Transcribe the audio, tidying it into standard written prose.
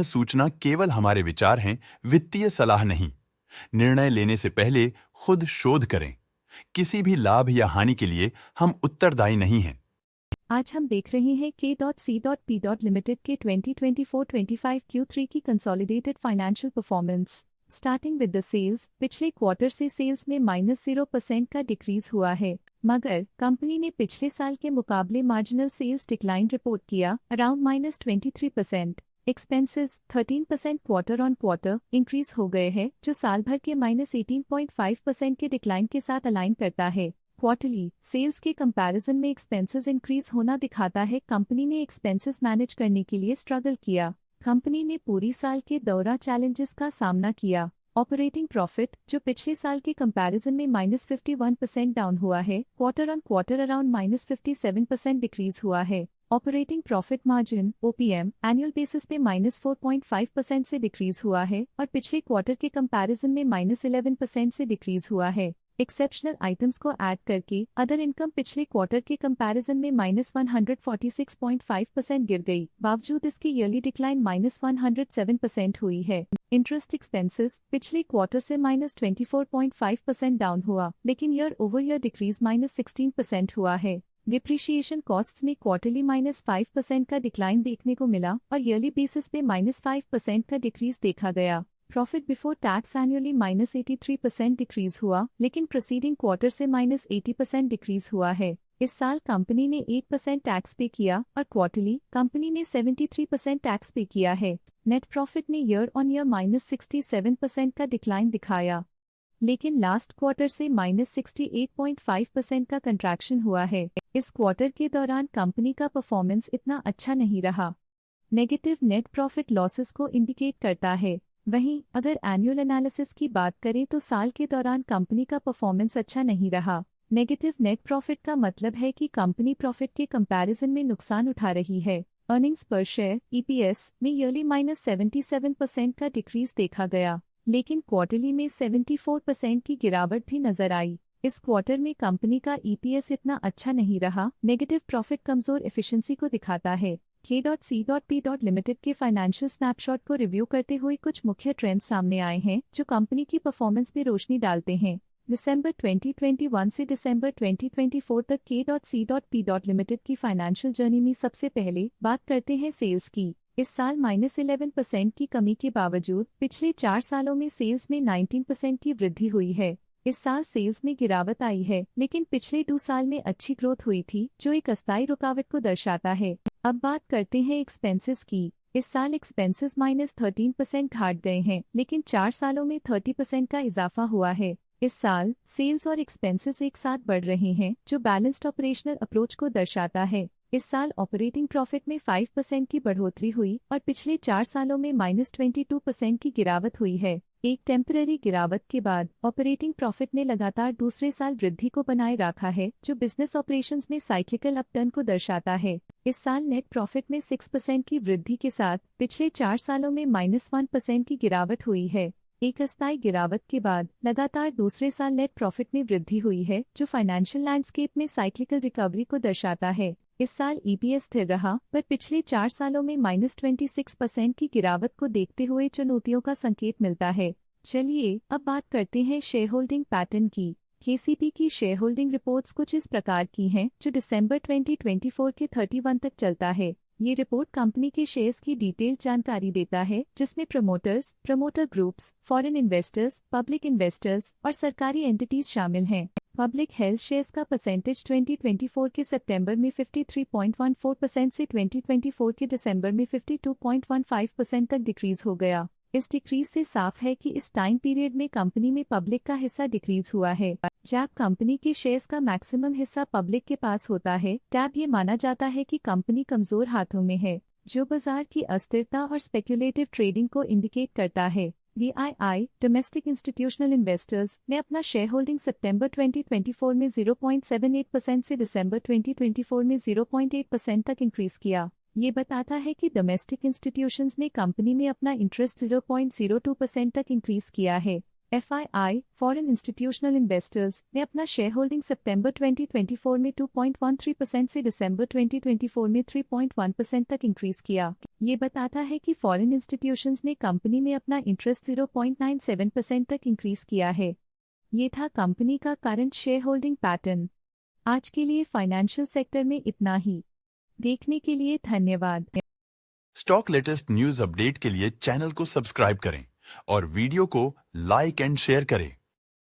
सूचना केवल हमारे विचार हैं, वित्तीय सलाह नहीं। निर्णय लेने से पहले खुद शोध करें। किसी भी लाभ या हानि के लिए हम उत्तरदायी नहीं हैं। आज हम देख रहे हैं K.C.P. लिमिटेड के 2024-25 Q3 की consolidated financial performance. Starting with the sales, पिछले क्वार्टर से सेल्स में -0% का डिक्रीज हुआ है, मगर कंपनी ने पिछले साल के मुकाबले मार्जिनल सेल्स डिक्लाइन रिपोर्ट किया, around -23%। Expenses 13% quarter on quarter increase हो गए हैं, जो साल भर के -18.5% के डिक्लाइन के साथ अलाइन करता है। क्वार्टरली सेल्स के कंपैरिजन में एक्सपेंसेस इंक्रीज होना दिखाता है कंपनी ने एक्सपेंसेस मैनेज करने के लिए स्ट्रगल किया। कंपनी ने पूरी साल के दौरान चैलेंजेस का सामना किया। ऑपरेटिंग प्रॉफिट, जो पिछले साल के कंपैरिजन में -51% डाउन हुआ है, quarter on quarter around -57% decrease हुआ है। Operating profit margin OPM annual basis पे -4.5% से डिक्रीज हुआ है और पिछले क्वार्टर के कंपैरिजन में -11% से डिक्रीज हुआ है। एक्सेप्शनल आइटम्स को ऐड करके अदर इनकम पिछले क्वार्टर के कंपैरिजन में -146.5% गिर गई, बावजूद इसकी ईयरली डिक्लाइन -107% हुई है। इंटरेस्ट एक्सपेंसेस पिछले क्वार्टर से -24.5% डाउन हुआ, लेकिन ईयर ओवर ईयर डिक्रीज -16% हुआ है। डिप्रिशिएशन कॉस्ट्स में क्वार्टरली -5% का डिक्लाइन देखने को मिला और ईयरली बेसिस पे -5% का डिक्रीज देखा गया। Profit before tax annually -83% decrease हुआ, लेकिन प्रोसीडिंग क्वार्टर से -80% डिक्रीज हुआ है। इस साल कंपनी ने 8% टैक्स पे किया और क्वार्टरली कंपनी ने 73% टैक्स पे किया है। नेट प्रॉफिट ने ईयर ऑन ईयर -67% का डिक्लाइन दिखाया, लेकिन लास्ट क्वार्टर से -68.5% का कंट्रैक्शन हुआ है। इस क्वार्टर के दौरान कंपनी का परफॉर्मेंस इतना अच्छा नहीं रहा। नेगेटिव नेट प्रॉफिट लॉसेस को इंडिकेट करता है। वहीं अगर एनुअल एनालिसिस की बात करें तो साल के दौरान कंपनी का परफॉर्मेंस अच्छा नहीं रहा। नेगेटिव नेट प्रॉफिट का मतलब है कि कंपनी प्रॉफिट के कंपैरिजन में नुकसान उठा रही है। अर्निंग्स पर शेयर EPS में ईयरली -77% का डिक्रीज देखा गया, लेकिन क्वार्टरली में 74% की गिरावट भी नजर आई। इस क्वार्टर में कंपनी का EPS इतना अच्छा नहीं रहा। नेगेटिव प्रॉफिट कमजोर एफिशिएंसी को दिखाता है। K.C.P. लिमिटेड के फाइनेंशियल स्नैपशॉट को रिव्यू करते हुए कुछ मुख्य ट्रेंड्स सामने आए हैं जो कंपनी की परफॉर्मेंस में रोशनी डालते हैं। दिसंबर 2021 से दिसंबर 2024 तक K.C.P. लिमिटेड की फाइनेंशियल जर्नी में सबसे पहले बात करते हैं सेल्स की। इस साल -11% की कमी के बावजूद पिछले 4 सालों में सेल्स में 19% की वृद्धि हुई है। इस साल सेल्स में गिरावट आई है, लेकिन पिछले 2 साल में अच्छी ग्रोथ हुई थी, जो एक अस्थायी रुकावट को दर्शाता है। अब बात करते हैं एक्सपेंसेस की। इस साल एक्सपेंसेस -13% घट गए हैं, लेकिन 4 सालों में 30% का इजाफा हुआ है। इस साल सेल्स और एक्सपेंसेस एक साथ बढ़ रहे हैं, जो बैलेंस्ड ऑपरेशनल अप्रोच को दर्शाता है। इस साल ऑपरेटिंग प्रॉफिट में 5% की बढ़ोतरी हुई और पिछले 4 सालों में -22% की गिरावट हुई है। एक टेम्पररी गिरावट के बाद ऑपरेटिंग प्रॉफिट ने लगातार दूसरे साल वृद्धि को बनाए रखा है, जो बिजनेस ऑपरेशंस में साइक्लिकल अपटर्न को दर्शाता है। इस साल नेट प्रॉफिट में 6% की वृद्धि के साथ पिछले 4 सालों में -1% की गिरावट हुई है। एक अस्थायी गिरावट के बाद लगातार दूसरे साल नेट प्रॉफिट में वृद्धि हुई है, जो फाइनेंशियल लैंडस्केप में साइक्लिकल रिकवरी को दर्शाता है। इस साल EPS स्थिर रहा, पर पिछले 4 सालों में -26% की गिरावट को देखते हुए चुनौतियों का संकेत मिलता है। चलिए अब बात करते हैं शेयर होल्डिंग पैटर्न की। KCP की शेयर होल्डिंग रिपोर्ट्स कुछ इस प्रकार की हैं, जो दिसंबर 2024 के 31 तक चलता है। ये रिपोर्ट कंपनी के शेयर्स की डिटेल्ड जानकारी देता है, जिसमें promoters, promoter groups, foreign investors, public investors और सरकारी एंटिटीज शामिल हैं। पब्लिक हेल्थ शेयर्स का परसेंटेज 2024 के सितंबर में 53.14% से 2024 के दिसंबर में 52.15% तक डिक्रीज हो गया। इस डिक्रीज से साफ है कि इस टाइम पीरियड में कंपनी में पब्लिक का हिस्सा डिक्रीज हुआ है। जब कंपनी के शेयर्स का मैक्सिमम हिस्सा पब्लिक के पास होता है, तब ये माना जाता है कि कंपनी कमजोर हाथों में है, जो बाजार की अस्थिरता और स्पेक्युलेटिव ट्रेडिंग को इंडिकेट करता है। DII डोमेस्टिक इंस्टीट्यूशनल इन्वेस्टर्स ने अपना शेयर होल्डिंग सितंबर 2024 में 0.78% से दिसंबर 2024 में 0.8% तक इंक्रीज किया। ये बताता है कि डोमेस्टिक इंस्टीट्यूशंस ने कंपनी में अपना इंटरेस्ट 0.02% तक इंक्रीज किया है। FII, फॉरेन इंस्टीट्यूशनल इन्वेस्टर्स ने अपना शेयर होल्डिंग सितंबर 2024 में 2.13% से दिसंबर 2024 में 3.1% तक इंक्रीज किया। ये बताता है कि फॉरेन इंस्टीट्यूशंस ने कंपनी में अपना इंटरेस्ट 0.97% तक इंक्रीज किया है। ये था कंपनी का करंट शेयर होल्डिंग पैटर्न। आज के लिए फाइनेंशियल सेक्टर में इतना ही। देखने के लिए धन्यवाद। स्टॉक लेटेस्ट न्यूज अपडेट के लिए चैनल को सब्सक्राइब करें और वीडियो को लाइक एंड शेयर करें।